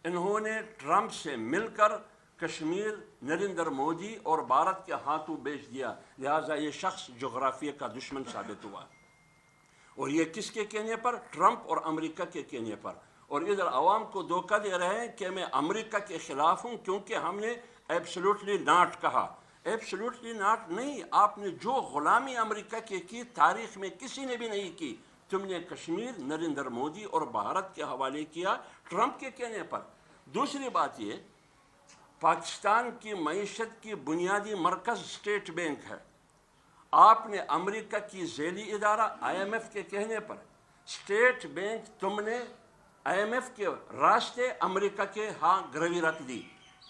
انہوں نے ٹرمپ سے مل کر کشمیر نریندر مودی اور بھارت کے ہاتھوں بیچ دیا، لہٰذا یہ شخص جغرافیہ کا دشمن ثابت ہوا۔ اور یہ کس کے کہنے پر؟ ٹرمپ اور امریکہ کے کہنے پر۔ اور ادھر عوام کو دھوکہ دے رہے ہیں کہ میں امریکہ کے خلاف ہوں کیونکہ ہم نے ایبسلوٹلی ناٹ کہا۔ ایبسلوٹلی ناٹ نہیں، آپ نے جو غلامی امریکہ کی تاریخ میں کسی نے بھی نہیں کی، تم نے کشمیر نریندر مودی اور بھارت کے حوالے کیا ٹرمپ کے کہنے پر۔ دوسری بات یہ، پاکستان کی معیشت کی بنیادی مرکز اسٹیٹ بینک ہے۔ آپ نے امریکہ کی ذیلی ادارہ آئی ایم ایف کے کہنے پر اسٹیٹ بینک تم نے آئی ایم ایف کے راستے امریکہ کے ہاں گروی رکھ دی۔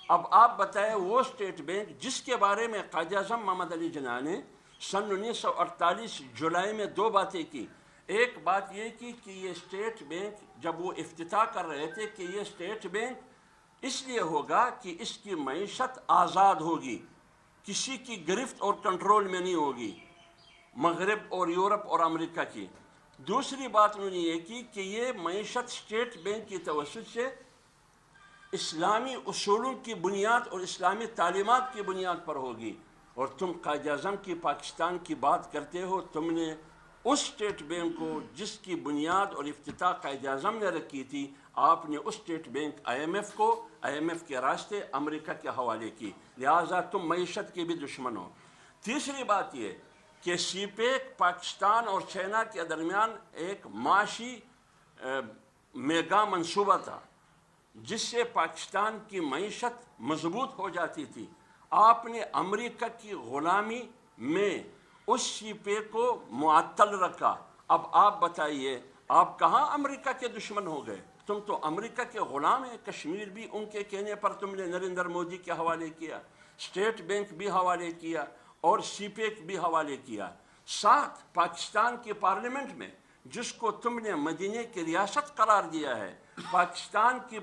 اب آپ بتائیں وہ اسٹیٹ بینک جس کے بارے میں قائد اعظم محمد علی جناح نے سن 1948 جولائی میں 2 باتیں کی۔ ایک بات یہ کی کہ یہ اسٹیٹ بینک، جب وہ افتتاح کر رہے تھے کہ یہ اسٹیٹ بینک اس لیے ہوگا کہ اس کی معیشت آزاد ہوگی، کسی کی گرفت اور کنٹرول میں نہیں ہوگی، مغرب اور یورپ اور امریکہ کی۔ دوسری بات انہوں نے یہ کی کہ یہ معیشت اسٹیٹ بینک کی توسط سے اسلامی اصولوں کی بنیاد اور اسلامی تعلیمات کی بنیاد پر ہوگی۔ اور تم قائد اعظم کی پاکستان کی بات کرتے ہو، تم نے اس اسٹیٹ بینک کو جس کی بنیاد اور افتتاح قائد اعظم نے رکھی تھی، آپ نے اس state bank I M F کے راستے امریکہ کے حوالے کی، لہٰذا تم معیشت کے بھی دشمن ہو۔ تیسری بات یہ کہ سی پیک پاکستان اور چائنا کے درمیان ایک معاشی میگا منصوبہ تھا جس سے پاکستان کی معیشت مضبوط ہو جاتی تھی۔ آپ نے امریکہ کی غلامی میں اس سی پیک کو معطل رکھا۔ اب آپ بتائیے، آپ کہاں امریکہ کے دشمن ہو گئے؟ تم تو امریکہ کے غلام ہیں۔ کشمیر بھی ان کے کہنے پر تم نے نریندر مودی کے حوالے کیا، اسٹیٹ بینک بھی حوالے کیا اور سی پیک بھی حوالے کیا۔ ساتھ پاکستان کی پارلیمنٹ میں جس کو تم نے مدینے کی ریاست قرار دیا ہے، پاکستان کی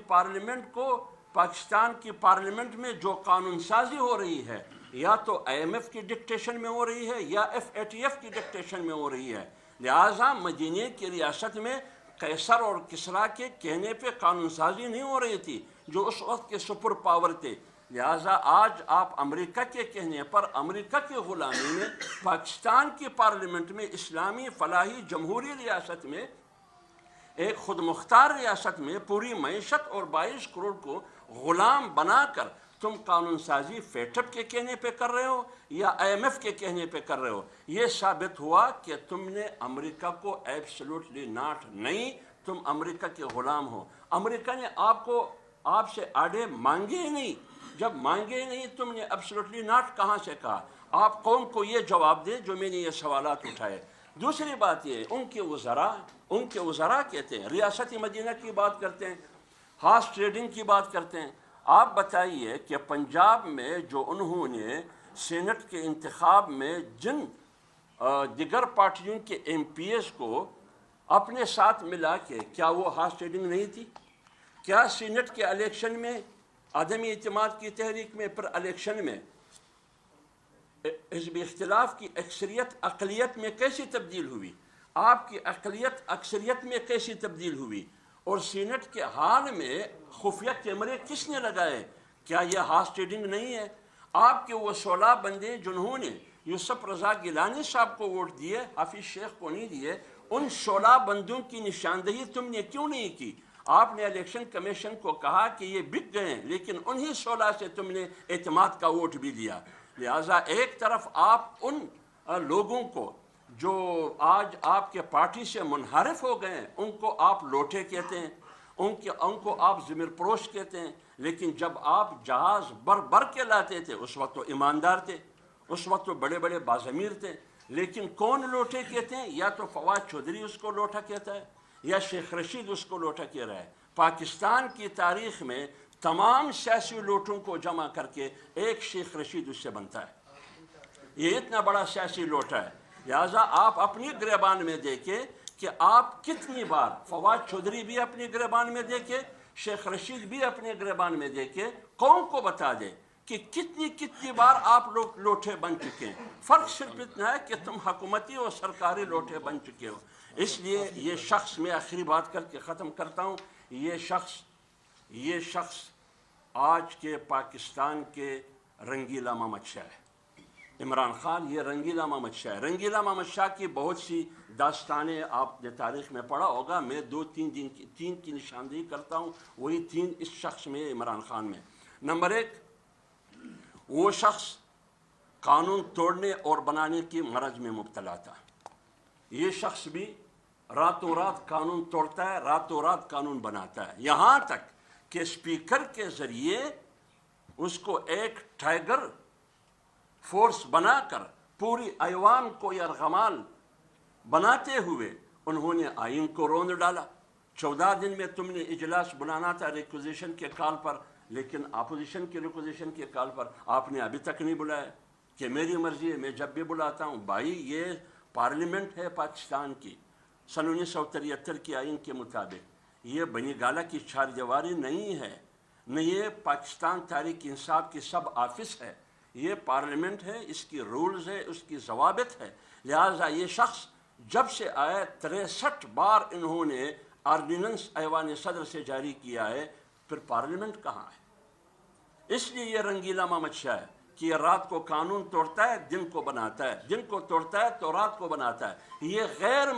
پارلیمنٹ میں جو قانون سازی ہو رہی ہے یا تو آئی ایم ایف کی ڈکٹیشن میں ہو رہی ہے یا ایف اے ٹی ایف کی ڈکٹیشن میں ہو رہی ہے، لہٰذا مدینے کی ریاست میں قیصر اور کسریٰ کے کہنے پہ قانون سازی نہیں ہو رہی تھی جو اس وقت کے سپر پاور تھے۔ لہٰذا آج آپ امریکہ کے کہنے پر امریکہ کی غلامی میں پاکستان کی پارلیمنٹ میں اسلامی فلاحی جمہوری ریاست میں ایک خود مختار ریاست میں پوری معیشت اور 22 کروڑ کو غلام بنا کر تم قانون سازی فیٹپ کے کہنے پہ کر رہے ہو یا آئی ایم ایف کے کہنے پہ کر رہے ہو۔ یہ ثابت ہوا کہ تم نے امریکہ کو ایبسلوٹلی ناٹ نہیں، تم امریکہ کے غلام ہو۔ امریکہ نے آپ سے آڑے مانگے ہی نہیں، جب مانگے ہی نہیں تم نے ایبسلوٹلی ناٹ کہاں سے کہا؟ آپ قوم کو یہ جواب دیں جو میں نے یہ سوالات اٹھائے۔ دوسری بات یہ، ان کے وزراء کہتے ہیں، ریاست مدینہ کی بات کرتے ہیں، ہارس ٹریڈنگ کی بات کرتے ہیں۔ آپ بتائیے کہ پنجاب میں جو انہوں نے سینٹ کے انتخاب میں جن دیگر پارٹیوں کے ایم پی ایز کو اپنے ساتھ ملا کے، کیا وہ ہارس ٹریڈنگ نہیں تھی؟ کیا سینٹ کے الیکشن میں عدم اعتماد کی تحریک میں پر الیکشن میں حزب اختلاف کی اکثریت اقلیت میں کیسی تبدیل ہوئی؟ آپ کی اقلیت اکثریت میں کیسی تبدیل ہوئی؟ اور سینٹ کے حال میں خفیہ کیمرے کس نے لگائے؟ کیا یہ ہارس ٹریڈنگ نہیں ہے؟ آپ کے وہ 16 بندے جنہوں نے یوسف رضا گیلانی صاحب کو ووٹ دیے، حافظ شیخ کو نہیں دیے، ان 16 بندوں کی نشاندہی تم نے کیوں نہیں کی؟ آپ نے الیکشن کمیشن کو کہا کہ یہ بک گئے ہیں، لیکن انہی 16 سے تم نے اعتماد کا ووٹ بھی دیا۔ لہٰذا ایک طرف آپ ان لوگوں کو جو آج آپ کے پارٹی سے منحرف ہو گئے ہیں ان کو آپ لوٹے کہتے ہیں، ان کو آپ ضمیر پروش کہتے ہیں، لیکن جب آپ جہاز بر کے لاتے تھے اس وقت تو ایماندار تھے، اس وقت تو بڑے بڑے باضمیر تھے۔ لیکن کون لوٹے کہتے ہیں؟ یا تو فواد چودھری اس کو لوٹا کہتا ہے یا شیخ رشید اس کو لوٹا کہہ رہا ہے۔ پاکستان کی تاریخ میں تمام سیاسی لوٹوں کو جمع کر کے ایک شیخ رشید اس سے بنتا ہے، یہ اتنا بڑا سیاسی لوٹا ہے۔ لہٰذا آپ اپنی گریبان میں دیکھیں کہ آپ کتنی بار، فواد چودھری بھی اپنی گریبان میں دیکھے، شیخ رشید بھی اپنے گریبان میں دیکھے، قوم کو بتا دے کہ کتنی بار آپ لوگ لوٹے بن چکے ہیں۔ فرق صرف اتنا ہے کہ تم حکومتی اور سرکاری لوٹے بن چکے ہو۔ اس لیے یہ شخص، میں آخری بات کر کے ختم کرتا ہوں، یہ شخص یہ شخص آج کے پاکستان کے رنگیلا محمد شاہ ہے۔ عمران خان یہ رنگیلا محمد شاہ ہے۔ رنگیلا محمد شاہ کی بہت سی داستانیں آپ نے تاریخ میں پڑھا ہوگا، میں تین کی نشاندہی کرتا ہوں، وہی تین اس شخص میں، عمران خان میں۔ نمبر 1، وہ شخص قانون توڑنے اور بنانے کی مرض میں مبتلا تھا۔ یہ شخص بھی راتوں رات قانون توڑتا ہے، راتوں رات قانون بناتا ہے، یہاں تک کہ اسپیکر کے ذریعے اس کو ایک ٹائیگر فورس بنا کر پوری ایوان کو یرغمال بناتے ہوئے انہوں نے آئین کو روند ڈالا۔ 14 دن میں تم نے اجلاس بلانا تھا ریکوزیشن کے کال پر، لیکن اپوزیشن کی ریکوزیشن کے کال پر آپ نے ابھی تک نہیں بلایا کہ میری مرضی ہے، میں جب بھی بلاتا ہوں۔ بھائی یہ پارلیمنٹ ہے پاکستان کی، سن 1973 کی آئین کے مطابق، یہ بنی گالہ کی چار دیواری نہیں ہے، نہ یہ پاکستان تحریک انصاف کی سب آفس ہے، یہ پارلیمنٹ ہے، اس کی رولز ہے، اس کی ضوابط ہے۔ لہٰذا یہ شخص جب سے آئے 63 بار انہوں نے آرڈیننس ایوان صدر سے جاری کیا ہے، پھر پارلیمنٹ کہاں ہے؟ اس لیے یہ رنگیلا محمد شاہ ہے کہ یہ رات کو قانون توڑتا ہے، دن کو بناتا ہے، دن کو توڑتا ہے تو رات کو بناتا ہے۔ یہ غیر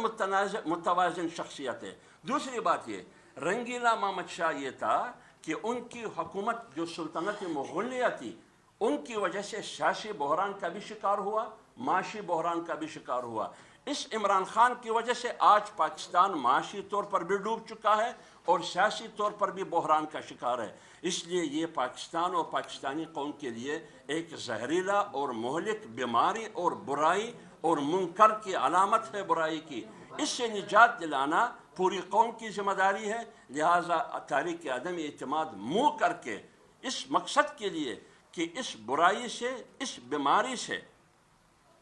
متوازن شخصیت ہے۔ دوسری بات یہ، رنگیلا محمد شاہ یہ تھا کہ ان کی حکومت جو سلطنت مغلیہ تھی، ان کی وجہ سے سیاسی بحران کا بھی شکار ہوا، معاشی بحران کا بھی شکار ہوا۔ اس عمران خان کی وجہ سے آج پاکستان معاشی طور پر بھی ڈوب چکا ہے اور سیاسی طور پر بھی بحران کا شکار ہے۔ اس لیے یہ پاکستان اور پاکستانی قوم کے لیے ایک زہریلا اور مہلک بیماری اور برائی اور منکر کی علامت ہے، برائی کی۔ اس سے نجات دلانا پوری قوم کی ذمہ داری ہے۔ لہٰذا تحریک عدم اعتماد منہ کر کے اس مقصد کے لیے کہ اس برائی سے، اس بیماری سے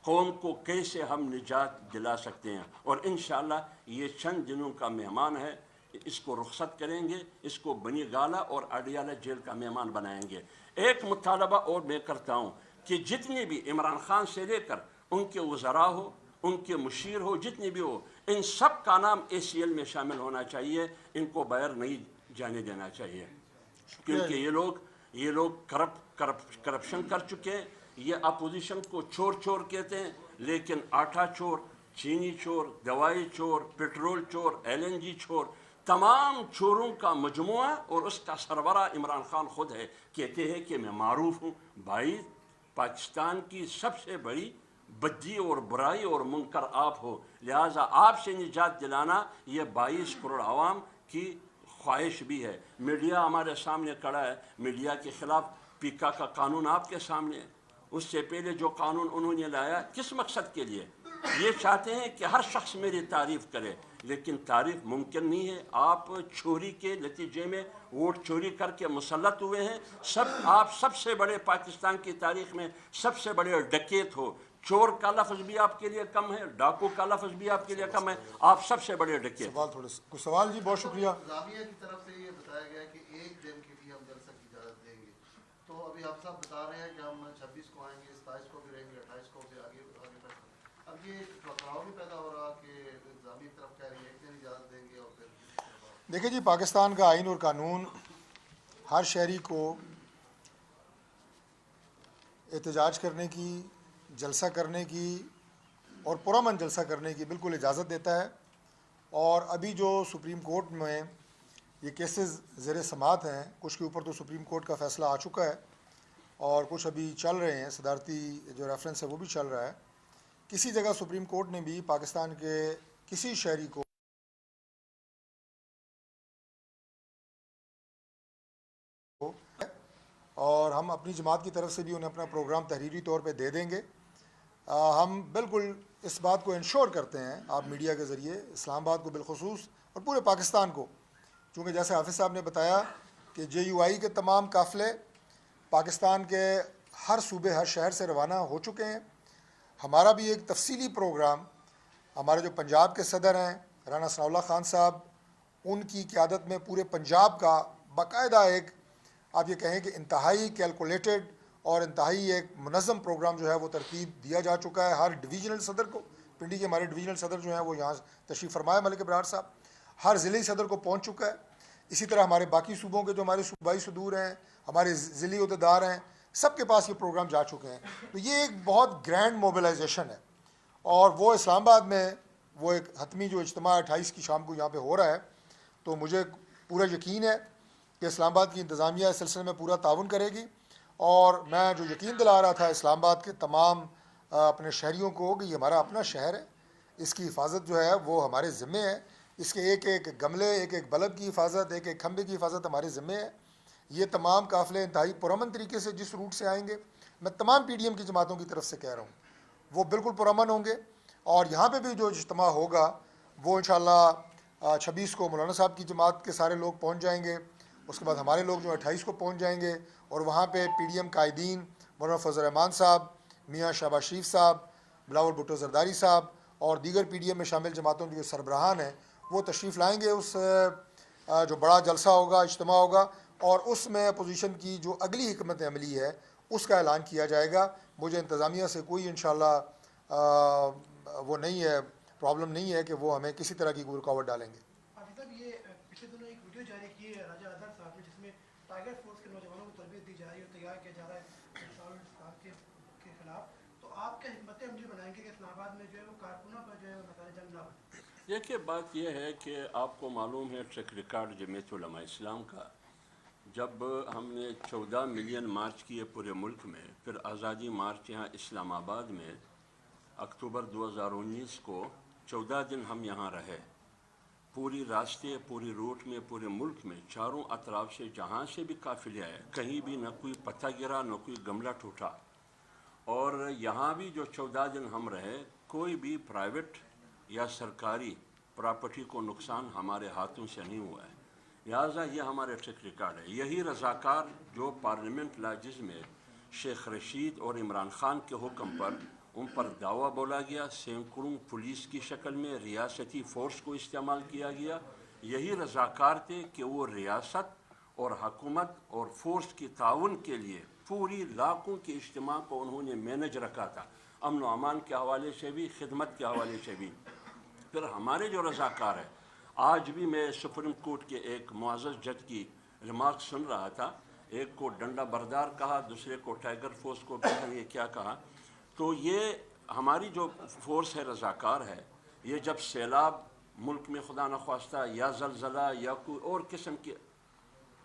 قوم کو کیسے ہم نجات دلا سکتے ہیں، اور انشاءاللہ یہ چند دنوں کا مہمان ہے، اس کو رخصت کریں گے، اس کو بنی گالہ اور اڈیالہ جیل کا مہمان بنائیں گے۔ ایک مطالبہ اور میں کرتا ہوں کہ جتنے بھی عمران خان سے لے کر ان کے وزراء ہو، ان کے مشیر ہو، جتنے بھی ہو، ان سب کا نام ACL میں شامل ہونا چاہیے، ان کو باہر نہیں جانے دینا چاہیے، کیونکہ یہ لوگ کرپشن کر چکے ہیں۔ یہ اپوزیشن کو چور چور کہتے ہیں، لیکن آٹا چور، چینی چور، دوائی چور، پیٹرول چور، LNG چور، تمام چوروں کا مجموعہ، اور اس کا سربراہ عمران خان خود ہے۔ کہتے ہیں کہ میں معروف ہوں۔ بھائی پاکستان کی سب سے بڑی بدی اور برائی اور منکر آپ ہو، لہٰذا آپ سے نجات دلانا یہ 22 کروڑ عوام کی خواہش بھی ہے۔ میڈیا ہمارے سامنے کھڑا ہے، میڈیا کے خلاف پیکا کا قانون آپ کے سامنے ہے۔ اس سے پہلے جو قانون انہوں نے لایا کس مقصد کے لیے؟ یہ چاہتے ہیں کہ ہر شخص میری تعریف کرے، لیکن تعریف ممکن نہیں ہے۔ آپ چوری کے نتیجے میں ووٹ چوری کر کے مسلط ہوئے ہیں۔ آپ سب سے بڑے پاکستان کی تاریخ میں سب سے بڑے ڈکیت ہو۔ چور کا لفظ بھی آپ کے لیے کم ہے، ڈاکو کا لفظ بھی آپ کے لیے کم ہے، آپ سب سے بڑے ڈکیت۔ کچھ سوال جی؟ بہت شکریہ۔ انتظامیہ کی طرف سے یہ بتایا گیا کہ ایک دن کے لیے ہم جلسہ کی اجازت دیں گے، تو ابھی آپ صاحب بتا رہے ہیں کہ ہم 26 کو آئیں گے، 27 کو بھی رہیں گے، 28 کو بھی آگے اب یہ ٹکراؤ بھی پیدا ہو رہا کہ انتظامیہ کی طرف کہہ رہی ہے ایک دن اجازت دیں گے اور پھر دیکھیں جی، پاکستان کا آئین اور قانون ہر شہری کو احتجاج کرنے کی، جلسہ کرنے کی اور پرامن جلسہ کرنے کی بالکل اجازت دیتا ہے۔ اور ابھی جو سپریم کورٹ میں یہ کیسز زیر سماعت ہیں، کچھ کے اوپر تو سپریم کورٹ کا فیصلہ آ چکا ہے اور کچھ ابھی چل رہے ہیں، صدارتی جو ریفرنس ہے وہ بھی چل رہا ہے۔ کسی جگہ سپریم کورٹ نے بھی پاکستان کے کسی شہری کو اور ہم اپنی جماعت کی طرف سے بھی انہیں اپنا پروگرام تحریری طور پہ دے دیں گے۔ ہم بالکل اس بات کو انشور کرتے ہیں، آپ میڈیا کے ذریعے اسلام آباد کو بالخصوص اور پورے پاکستان کو، چونکہ جیسے حافظ صاحب نے بتایا کہ JUI کے تمام قافلے پاکستان کے ہر صوبے، ہر شہر سے روانہ ہو چکے ہیں۔ ہمارا بھی ایک تفصیلی پروگرام، ہمارے جو پنجاب کے صدر ہیں رانا ثناء اللہ خان صاحب، ان کی قیادت میں پورے پنجاب کا باقاعدہ ایک، آپ یہ کہیں کہ انتہائی کیلکولیٹڈ اور انتہائی ایک منظم پروگرام جو ہے وہ ترتیب دیا جا چکا ہے ہر ڈویژنل صدر کو۔ پنڈی کے ہمارے ڈویژنل صدر جو ہیں وہ یہاں تشریف فرمایا، ملک ابرار صاحب، ہر ضلعی صدر کو پہنچ چکا ہے۔ اسی طرح ہمارے باقی صوبوں کے جو ہمارے صوبائی صدور ہیں، ہمارے ضلعی عہدیدار ہیں، سب کے پاس یہ پروگرام جا چکے ہیں. تو یہ ایک بہت گرینڈ موبلائزیشن ہے، اور وہ اسلام آباد میں وہ ایک حتمی جو اجتماع 28 کی شام کو یہاں پہ ہو رہا ہے، تو مجھے پورا یقین ہے کہ اسلام آباد کی انتظامیہ اس سلسلے میں پورا تعاون کرے گی. اور میں جو یقین دلا رہا تھا اسلام آباد کے تمام اپنے شہریوں کو کہ یہ ہمارا اپنا شہر ہے، اس کی حفاظت جو ہے وہ ہمارے ذمے ہے. اس کے ایک ایک گملے، ایک ایک بلب کی حفاظت، ایک ایک کھمبے کی حفاظت ہمارے ذمے ہے. یہ تمام قافلے انتہائی پرامن طریقے سے جس روٹ سے آئیں گے، میں تمام پی ڈی ایم کی جماعتوں کی طرف سے کہہ رہا ہوں، وہ بالکل پرامن ہوں گے. اور یہاں پہ بھی جو اجتماع ہوگا وہ انشاءاللہ 26 کو مولانا صاحب کی جماعت کے سارے لوگ پہنچ جائیں گے. اس کے بعد ہمارے لوگ جو 28 کو پہنچ جائیں گے، اور وہاں پہ پی ڈی ایم قائدین مولانا فضل الرحمان صاحب، میاں شہباز شریف صاحب، بلاول بھٹو زرداری صاحب اور دیگر پی ڈی ایم میں شامل جماعتوں کے جو سربراہان ہیں وہ تشریف لائیں گے. اس جو بڑا جلسہ ہوگا، اجتماع ہوگا، اور اس میں اپوزیشن کی جو اگلی حکمت عملی ہے اس کا اعلان کیا جائے گا. مجھے انتظامیہ سے کوئی انشاءاللہ وہ نہیں ہے، پرابلم نہیں ہے کہ وہ ہمیں کسی طرح کی کوئی رکاوٹ ڈالیں گے. حافظ صاحب، یہ پچھلے دنوں ایک ویڈیو جاری کی ہے راجہ اظہر صاحب نے، جس میں ٹائیگر فورس کے نوجوانوں کو تربیت دی جا رہی ہے اور تیار کیا جا رہا ہے انصار الاسلام کے خلاف. تو آپ کیا حکمت عملی بنائیں گے کہ اسلام آباد میں جو ہے وہ کارکنوں پر جو ہے میدان جنگ نہ بنے؟ دیکھیے، بات یہ ہے کہ آپ کو معلوم ہے ٹریک ریکارڈ جمعیت علماء اسلام کا. جب ہم نے 14 ملین مارچ کیے پورے ملک میں، پھر آزادی مارچ یہاں اسلام آباد میں اکتوبر 2019 کو 14 دن ہم یہاں رہے. پوری راستے، پوری روٹ میں، پورے ملک میں چاروں اطراف سے جہاں سے بھی قافلے آئے، کہیں بھی نہ کوئی پتہ گرا، نہ کوئی گملہ ٹوٹا. اور یہاں بھی جو 14 دن ہم رہے، کوئی بھی پرائیویٹ یا سرکاری پراپرٹی کو نقصان ہمارے ہاتھوں سے نہیں ہوا ہے. لہٰذا یہ ہمارے ٹریک ریکارڈ ہے. یہی رضاکار جو پارلیمنٹ لاجز میں شیخ رشید اور عمران خان کے حکم پر ان پر دعویٰ بولا گیا، سینکڑوں پولیس کی شکل میں ریاستی فورس کو استعمال کیا گیا، یہی رضاکار تھے کہ وہ ریاست اور حکومت اور فورس کی تعاون کے لیے پوری لاکھوں کے اجتماع کو انہوں نے مینج رکھا تھا، امن و امان کے حوالے سے بھی، خدمت کے حوالے سے بھی. پھر ہمارے جو رضاکار ہیں، آج بھی میں سپریم کورٹ کے ایک معزز جج کی ریمارک سن رہا تھا، ایک کو ڈنڈا بردار کہا، دوسرے کو ٹائیگر فورس کو یہ کیا کہا. تو یہ ہماری جو فورس ہے، رضاکار ہے، یہ جب سیلاب ملک میں خدا نخواستہ یا زلزلہ یا کوئی اور قسم کے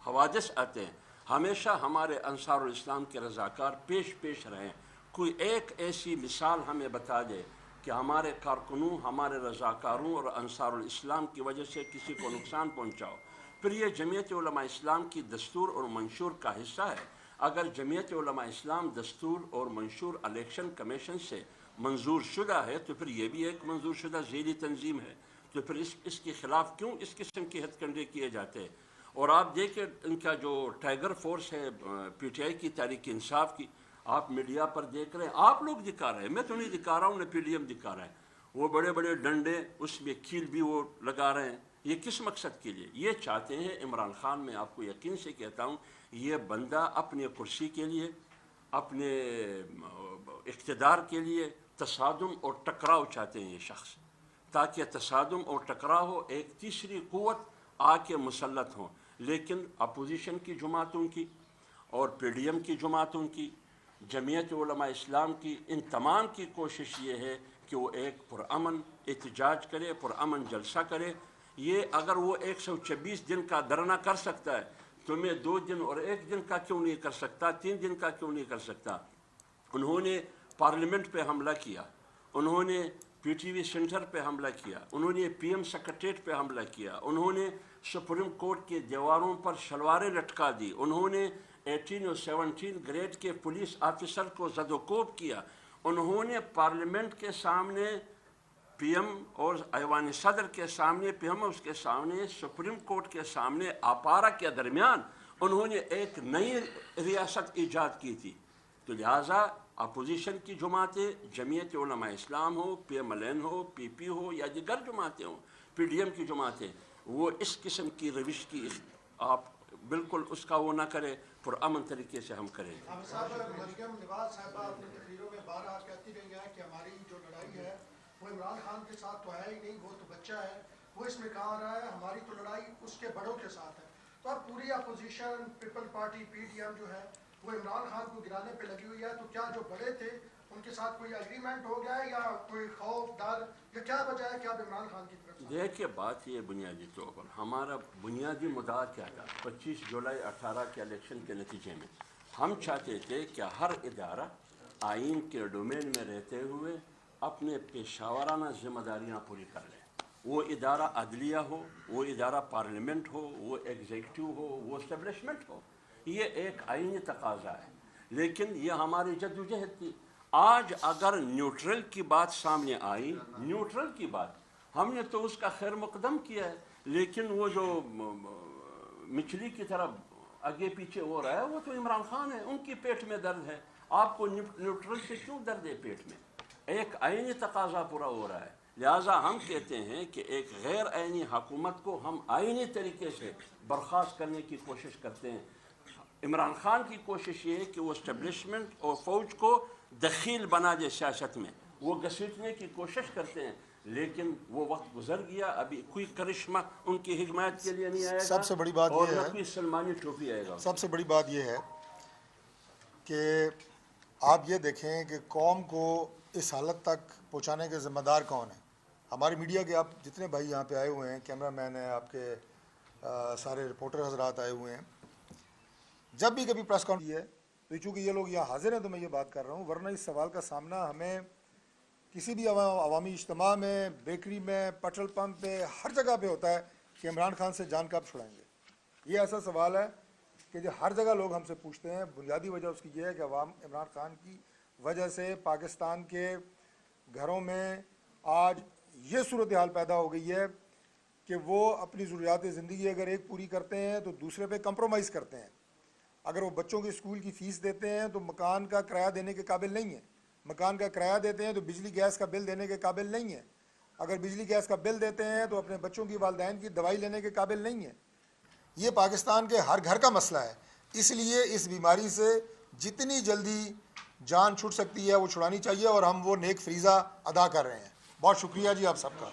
حوادث آتے ہیں، ہمیشہ ہمارے انصار الاسلام کے رضاکار پیش رہیں. کوئی ایک ایسی مثال ہمیں بتا دے کہ ہمارے کارکنوں، ہمارے رضاکاروں اور انصار الاسلام کی وجہ سے کسی کو نقصان پہنچاؤ. پھر یہ جمعیت علماء اسلام کی دستور اور منشور کا حصہ ہے. اگر جمعیت علماء اسلام دستور اور منشور الیکشن کمیشن سے منظور شدہ ہے تو پھر یہ بھی ایک منظور شدہ ذیلی تنظیم ہے. تو پھر اس کے خلاف کیوں اس قسم کے ہتھ کنڈے کیے جاتے ہیں؟ اور آپ دیکھیں ان کا جو ٹائیگر فورس ہے پی ٹی آئی کی، تحریک انصاف کی، آپ میڈیا پر دیکھ رہے ہیں، آپ لوگ دکھا رہے ہیں، میں تو نہیں دکھا رہا ہوں، نہ پی ڈی ایم دکھا رہا ہے. وہ بڑے بڑے ڈنڈے، اس میں کھیل بھی وہ لگا رہے ہیں. یہ کس مقصد کے لیے؟ یہ چاہتے ہیں عمران خان، میں آپ کو یقین سے کہتا ہوں، یہ بندہ اپنے کرسی کے لیے، اپنے اقتدار کے لیے تصادم اور ٹکراؤ چاہتے ہیں یہ شخص، تاکہ تصادم اور ٹکراؤ ہو، ایک تیسری قوت آ کے مسلط ہوں. لیکن اپوزیشن کی جماعتوں کی اور پی ڈی ایم کی جماعتوں کی، جمعیت علماء اسلام کی، ان تمام کی کوشش یہ ہے کہ وہ ایک پرامن احتجاج کرے، پرامن جلسہ کرے. یہ اگر وہ 126 دن کا دھرنا کر سکتا ہے تو میں 2 دن اور 1 دن کا کیوں نہیں کر سکتا، 3 دن کا کیوں نہیں کر سکتا؟ انہوں نے پارلیمنٹ پہ حملہ کیا، انہوں نے پی ٹی وی سینٹر پہ حملہ کیا، انہوں نے پی ایم سیکریٹریٹ پہ حملہ کیا، انہوں نے سپریم کورٹ کے دیواروں پر شلواریں لٹکا دی، انہوں نے 18 اور 17 گریڈ کے پولیس آفیسر کو زد و کوب کیا، انہوں نے پارلیمنٹ کے سامنے، پی ایم اور ایوان صدر کے سامنے، پی ایم اس کے سامنے، سپریم کورٹ کے سامنے، اپارا کے درمیان انہوں نے ایک نئی ریاست ایجاد کی تھی. تو لہٰذا اپوزیشن کی جماعتیں، جمعیت علماء اسلام ہو، پی ایم ایل این ہو، پی پی ہو یا دیگر جماعتیں ہوں، پی ڈی ایم کی جماعتیں، وہ اس قسم کی روش کی آپ بالکل اس کا وہ نہ کرے، پرامن طریقے سے ہم کریں گے. صاحب، مریم نواز صاحبہ اپنی تقریروں میں بارہا کہتی رہی ہیں کہ ہماری جو لڑائی ہے وہ عمران خان کے ساتھ تو ہے ہی نہیں، وہ تو بچہ ہے، وہ اس میں کہاں رہا ہے. ہماری تو لڑائی اس کے بڑوں کے ساتھ ہے. تو اب پوری اپوزیشن پیپل پارٹی PTM جو ہے وہ عمران خان کو گرانے پہ لگی ہوئی ہے. تو کیا جو بڑے تھے ان کے ساتھ کوئی اگریمنٹ ہو گیا ہے یا کوئی خوف ڈر یا کیا وجہ ہے کہ اب عمران خان کی طرف سے؟ دیکھیے بات یہ بنیادی طور پر ہمارا بنیادی مدعا کیا تھا 25 جولائی 18 کے الیکشن کے نتیجے میں ہم چاہتے تھے کہ ہر ادارہ آئین کے ڈومین میں رہتے ہوئے اپنے پیشاورانہ ذمہ داریاں پوری کر لیں. وہ ادارہ عدلیہ ہو, وہ ادارہ پارلیمنٹ ہو, وہ ایگزیکٹو ہو, وہ اسٹیبلشمنٹ ہو. یہ ایک آئینی تقاضا ہے, لیکن یہ ہماری جدوجہد تھی. آج اگر نیوٹرل کی بات سامنے آئی, نیوٹرل کی بات ہم نے تو اس کا خیر مقدم کیا ہے, لیکن وہ جو مچھلی کی طرح آگے پیچھے ہو رہا ہے وہ تو عمران خان ہے, ان کی پیٹ میں درد ہے. آپ کو نیوٹرل سے کیوں درد ہے پیٹ میں؟ ایک آئینی تقاضا پورا ہو رہا ہے. لہٰذا ہم کہتے ہیں کہ ایک غیر آئینی حکومت کو ہم آئینی طریقے سے برخاست کرنے کی کوشش کرتے ہیں. عمران خان کی کوشش یہ ہے کہ وہ اسٹیبلشمنٹ اور فوج کو دخیل بنا دے سیاست میں, وہ گھسیٹنے کی کوشش کرتے ہیں, لیکن وہ وقت گزر گیا. ابھی کوئی کرشمہ ان کی حکمت کے لیے نہیں آئے گا. سب سے بڑی بات اور یہ نہ ہے, کوئی سلمانی ٹوپی آئے گا. سب سے بڑی بات یہ ہے کہ آپ یہ دیکھیں کہ قوم کو اس حالت تک پہنچانے کے ذمہ دار کون ہیں. ہماری میڈیا کے آپ جتنے بھائی یہاں پہ آئے ہوئے ہیں, کیمرہ مین ہیں, آپ کے سارے رپورٹر حضرات آئے ہوئے ہیں, جب بھی کبھی پریس کانفرنس ہے تو چونکہ یہ لوگ یہاں حاضر ہیں تو میں یہ بات کر رہا ہوں, ورنہ اس سوال کا سامنا ہمیں کسی بھی عوامی اجتماع میں, بیکری میں, پیٹرول پمپ پہ, ہر جگہ پہ ہوتا ہے کہ عمران خان سے جان کب چھڑائیں گے. یہ ایسا سوال ہے کہ جو ہر جگہ لوگ ہم سے پوچھتے ہیں. بنیادی وجہ اس کی یہ ہے کہ عوام عمران خان کی وجہ سے پاکستان کے گھروں میں آج یہ صورتحال پیدا ہو گئی ہے کہ وہ اپنی ضروریات زندگی اگر ایک پوری کرتے ہیں تو دوسرے پہ کمپرومائز کرتے ہیں. اگر وہ بچوں کی اسکول کی فیس دیتے ہیں تو مکان کا کرایہ دینے کے قابل نہیں ہیں. مکان کا کرایہ دیتے ہیں تو بجلی گیس کا بل دینے کے قابل نہیں ہیں. اگر بجلی گیس کا بل دیتے ہیں تو اپنے بچوں کی والدین کی دوائی لینے کے قابل نہیں ہیں. یہ پاکستان کے ہر گھر کا مسئلہ ہے. اس لیے اس بیماری سے جتنی جلدی جان چھوٹ سکتی ہے وہ چھڑانی چاہیے, اور ہم وہ نیک فریضہ ادا کر رہے ہیں. بہت شکریہ جی آپ سب کا.